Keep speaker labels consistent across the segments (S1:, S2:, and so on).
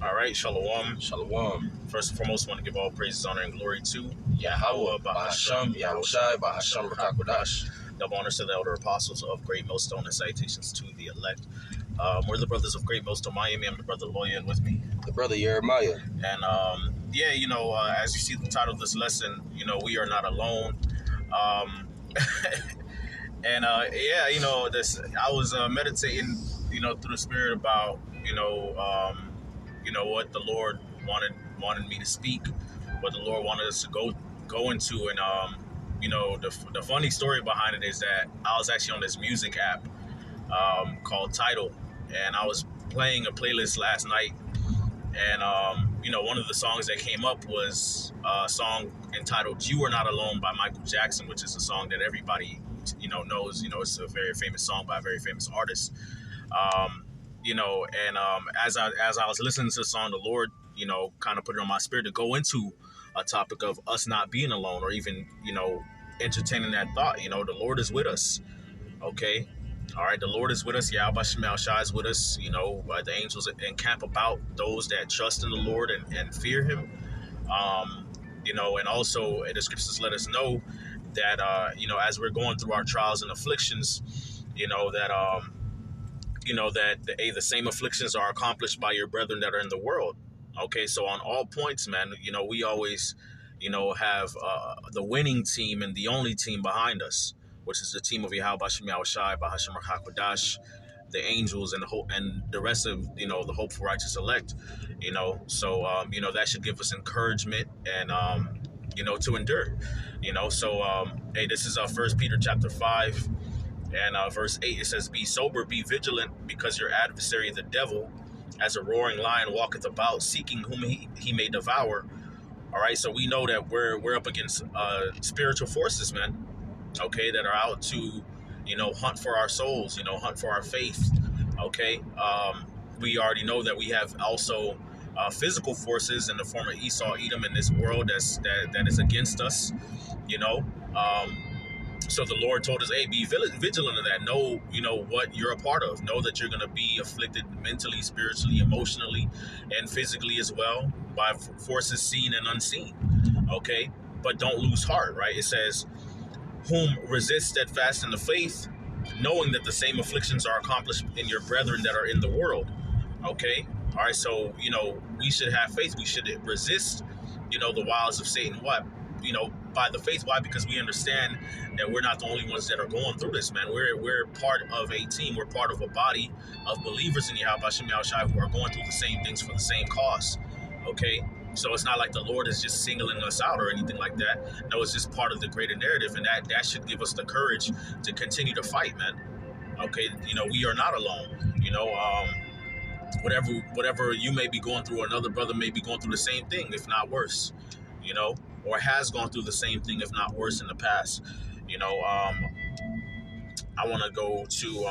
S1: All right, shalom.
S2: Shalom.
S1: First and foremost, I want to give all praises, honor, and glory to
S2: Yahweh, Bahasham, Yahushai, Bahasham, Rakakwadash.
S1: double honors to the elder apostles of Great Millstone and salutations to the elect. We're the brothers of Great Millstone, Miami. I'm the brother Lawyer, and with me,
S2: The brother Jeremiah.
S1: and as you see the title of this lesson, we are not alone. This I was meditating, through the Spirit about, what the Lord wanted me to speak, what the Lord wanted us to go into, and the funny story behind it is that I was actually on this music app called Tidal, and I was playing a playlist last night, and one of the songs that came up was a song entitled "You Are Not Alone" by Michael Jackson, which is a song that everybody knows. It's a very famous song by a very famous artist. As I was listening to the song, the Lord, kind of put it on my spirit to go into a topic of us not being alone, or even, entertaining that thought. The Lord is with us. Okay. All right. The Lord is with us. Yahweh Shemel Shai is with us. The angels encamp about those that trust in the Lord and fear him. And also the scriptures let us know that, as we're going through our trials and afflictions, the same afflictions are accomplished by your brethren that are in the world. Okay, so on all points, man, we always, have the winning team and the only team behind us, which is the team of Yahweh Bashem Yahushai, Bahasham Hakwadash, the angels, and the rest of, the hopeful righteous elect, So, that should give us encouragement and, to endure, hey, this is 1 Peter chapter 5. And verse 8, it says, "Be sober, be vigilant, because your adversary, the devil, as a roaring lion, walketh about, seeking whom he may devour." All right, so we know that we're up against spiritual forces, man. Okay, that are out to, hunt for our souls, hunt for our faith. Okay, we already know that we have also physical forces in the form of Esau, Edom in this world that is against us. So the Lord told us, hey, be vigilant of that. Know, what you're a part of. Know that you're going to be afflicted mentally, spiritually, emotionally, and physically as well by forces seen and unseen. Okay? But don't lose heart, right? It says, whom resist steadfast in the faith, knowing that the same afflictions are accomplished in your brethren that are in the world. Okay? All right, so, we should have faith. We should resist, the wiles of Satan. What? By the faith. Why? Because we understand that we're not the only ones that are going through this, man. We're part of a team. We're part of a body of believers in Yahweh Bashem Yahushai who are going through the same things for the same cause. Okay? So it's not like the Lord is just singling us out or anything like that. No, it's just part of the greater narrative, and that should give us the courage to continue to fight, man. Okay? We are not alone. Whatever you may be going through, another brother may be going through the same thing, if not worse. Or has gone through the same thing, if not worse, in the past. I want to go to.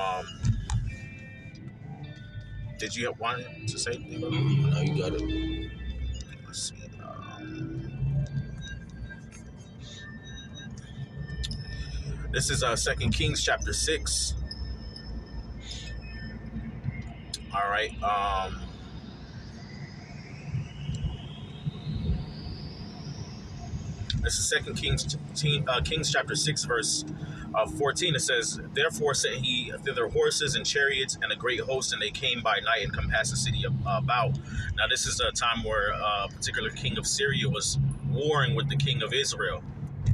S1: Did you want to say anything?
S2: No, you got it.
S1: Let's see. This is 2 Kings chapter 6. All right. This is 2 Kings chapter 6, verse 14. It says, "Therefore sent he thither horses and chariots and a great host, and they came by night and compassed the city about." Now, this is a time where a particular king of Syria was warring with the king of Israel.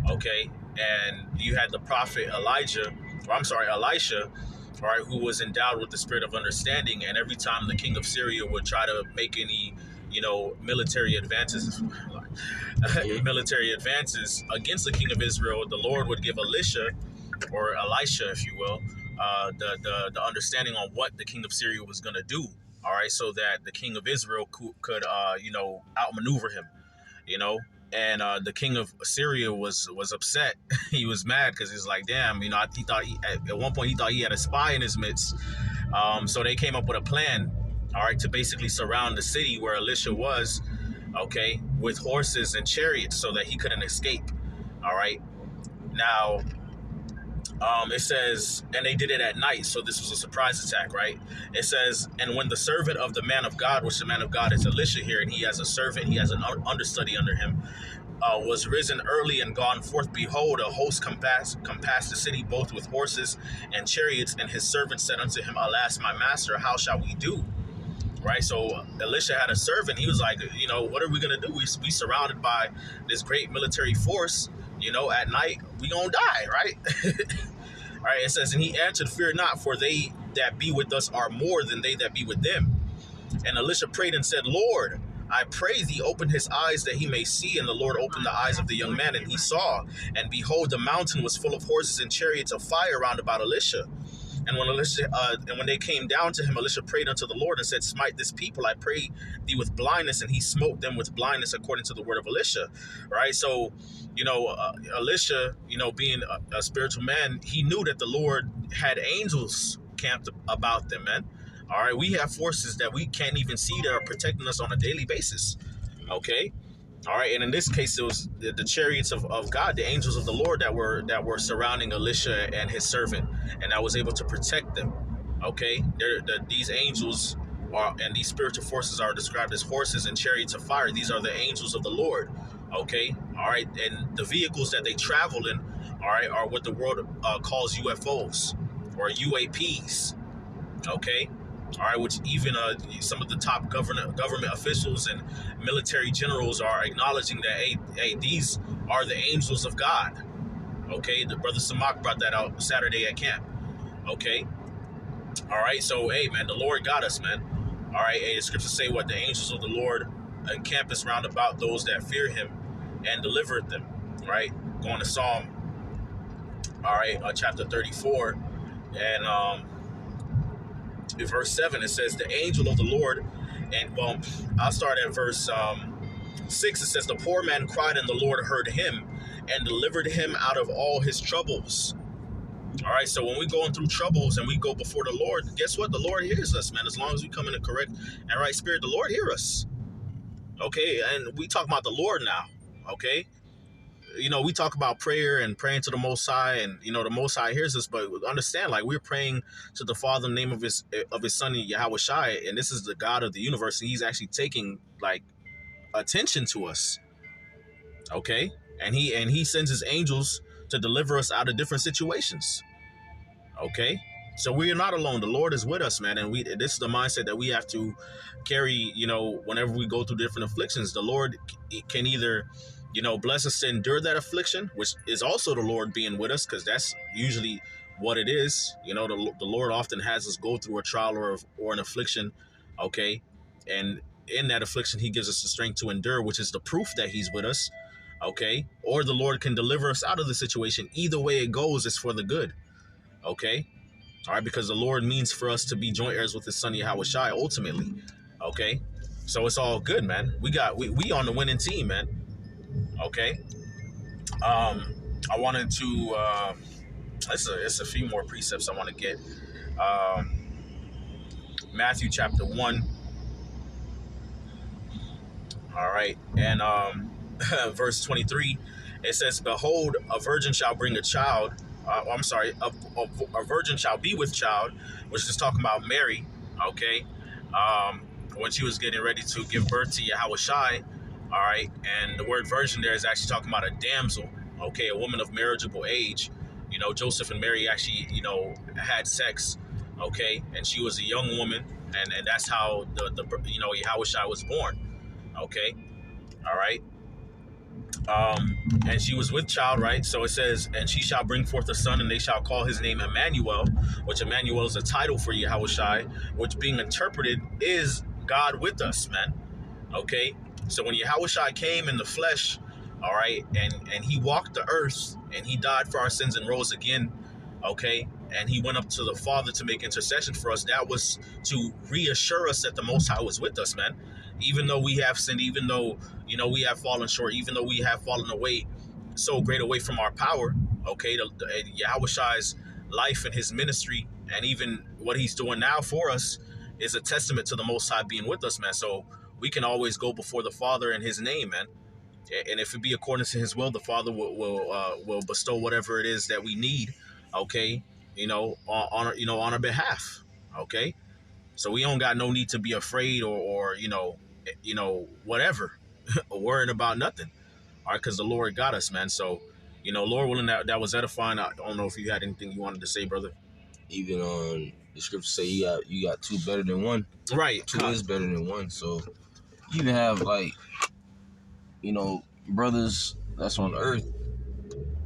S1: Okay, and you had the prophet Elisha, right, who was endowed with the spirit of understanding. And every time the king of Syria would try to make any military advances against the king of Israel, the Lord would give Elisha, if you will, the understanding on what the king of Syria was going to do. All right, so that the king of Israel could outmaneuver him. And the king of Syria was upset. He was mad because he's like, damn, at one point he thought he had a spy in his midst. So they came up with a plan, all right, to basically surround the city where Elisha was, okay, with horses and chariots so that he couldn't escape. All right. Now, It says, and they did it at night, so this was a surprise attack, right? It says, and when the servant of the man of God, which the man of God is Elisha here, and he has a servant, he has an understudy under him, was risen early and gone forth, behold, a host compassed the city, both with horses and chariots, and his servant said unto him, Alas, my master, how shall we do? Right, so Elisha had a servant. He was like, what are we gonna do? We surrounded by this great military force. At night we gonna die, right? All right. It says, and he answered, Fear not, for they that be with us are more than they that be with them. And Elisha prayed and said, Lord, I pray thee, open his eyes that he may see. And the Lord opened the eyes of the young man, and he saw. And behold, the mountain was full of horses and chariots of fire round about Elisha. And when they came down to him, Elisha prayed unto the Lord and said, Smite this people, I pray thee, with blindness. And he smote them with blindness according to the word of Elisha. Right. So, Elisha, being a spiritual man, he knew that the Lord had angels camped about them, man. All right. We have forces that we can't even see that are protecting us on a daily basis. Okay. All right, and in this case, it was the chariots of God, the angels of the Lord that were surrounding Elisha and his servant, and I was able to protect them. Okay, these angels and these spiritual forces are described as horses and chariots of fire. These are the angels of the Lord. Okay, all right, and the vehicles that they travel in, all right, are what the world calls UFOs or UAPs. Okay. All right, which even some of the top government officials and military generals are acknowledging that, hey, these are the angels of God. Okay, the brother Samak brought that out Saturday at camp. Okay, all right, so hey, man, the Lord got us, man. All right, hey, the scriptures say what? The angels of the Lord encampeth round about those that fear him and delivereth them. Right, going to Psalm, all right, chapter 34, and in verse 7, it says, the angel of the Lord, and well, I'll start at verse 6. It says, the poor man cried, and the Lord heard him and delivered him out of all his troubles. All right, so when we're going through troubles and we go before the Lord, guess what? The Lord hears us, man. As long as we come in a correct and right spirit, the Lord hears us. Okay, and we talk about the Lord now. Okay, we talk about prayer and praying to the Most High, and the Most High hears us. But understand, like, we're praying to the Father in the name of his Son Yahweh Shai, and this is the God of the universe, and he's actually taking like attention to us. Okay, and he sends his angels to deliver us out of different situations. Okay, so we are not alone. The Lord is with us, man, and this is the mindset that we have to carry. Whenever we go through different afflictions, the Lord can either bless us to endure that affliction, which is also the Lord being with us, because that's usually what it is. The Lord often has us go through a trial or an affliction. Okay, and in that affliction, he gives us the strength to endure, which is the proof that he's with us. Okay, or the Lord can deliver us out of the situation. Either way it goes, it's for the good. Okay, all right, because the Lord means for us to be joint heirs with his Son Yahweh Shai ultimately. Okay, so it's all good, man. We on the winning team, man. Okay, I wanted to it's a few more precepts I want to get. Matthew chapter 1. All right, and verse 23, it says, behold, a virgin shall bring a child. A virgin shall be with child, which is talking about Mary. Okay, when she was getting ready to give birth to Yahweh Shai. All right, and the word virgin there is actually talking about a damsel. Okay, a woman of marriageable age. Joseph and Mary actually had sex. Okay, and she was a young woman, and that's how the Yahweh Shai was born. Okay, all right. And she was with child, right? So it says, and she shall bring forth a son, and they shall call his name Emmanuel, which Emmanuel is a title for Yahweh Shai, which being interpreted is God with us, man. Okay, so when Yahweh Shai came in the flesh, all right, and he walked the earth, and he died for our sins and rose again, okay, and he went up to the Father to make intercession for us. That was to reassure us that the Most High was with us, man. Even though we have sinned, even though we have fallen short, even though we have fallen away, so great away from our power, okay, Yahweh Shai's life and his ministry, and even what he's doing now for us, is a testament to the Most High being with us, man. So we can always go before the Father in his name, man. And if it be according to his will, the Father will bestow whatever it is that we need, okay, on our behalf, okay. So we don't got no need to be afraid or whatever, or worrying about nothing, all right, because the Lord got us, man. So, Lord willing, that was edifying. I don't know if you had anything you wanted to say, brother.
S2: Even on the scripture say you got two better than one.
S1: Right.
S2: Two is better than one. So you even have brothers that's on earth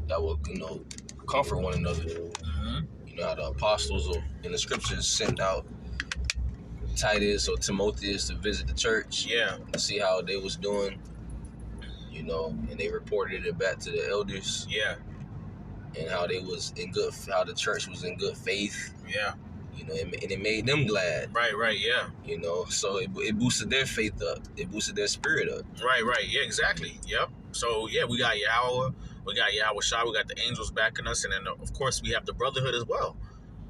S2: that will, comfort one another.
S1: Mm-hmm.
S2: You know how the apostles in the scriptures sent out Titus or Timotheus to visit the church.
S1: Yeah.
S2: To see how they was doing. And they reported it back to the elders.
S1: Yeah.
S2: And how how the church was in good faith.
S1: Yeah.
S2: And it made them glad.
S1: Right, yeah.
S2: So it boosted their faith up. It boosted their spirit up.
S1: Right, yeah, exactly. Yep. So, yeah, we got Yahweh, we got Yahweh Shai, we got the angels backing us, and then, of course, we have the brotherhood as well,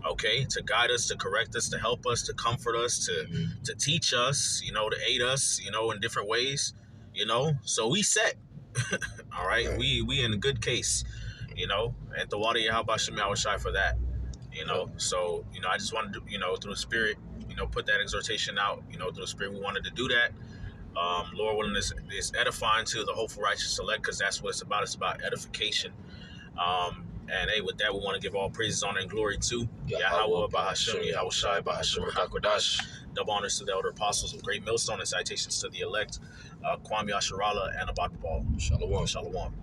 S1: okay, to guide us, to correct us, to help us, to comfort us, to teach us, to aid us, in different ways, So we set, all right? We in a good case, and the water Yahweh Shem Shai for that. So, I just wanted to, through the Spirit, put that exhortation out, through the Spirit, we wanted to do that. Lord willing, is edifying to the hopeful righteous elect, because that's what it's about. It's about edification. And hey, with that, we want to give all praises, honor, and glory to Yahweh, Bahashem, Yahweh Shai, Bahashem, Hakodash. Double honors to the elder apostles of Great Millstone, and citations to the elect, Kwame Asharala, and Abad Ball.
S2: Shalom.
S1: Shalom.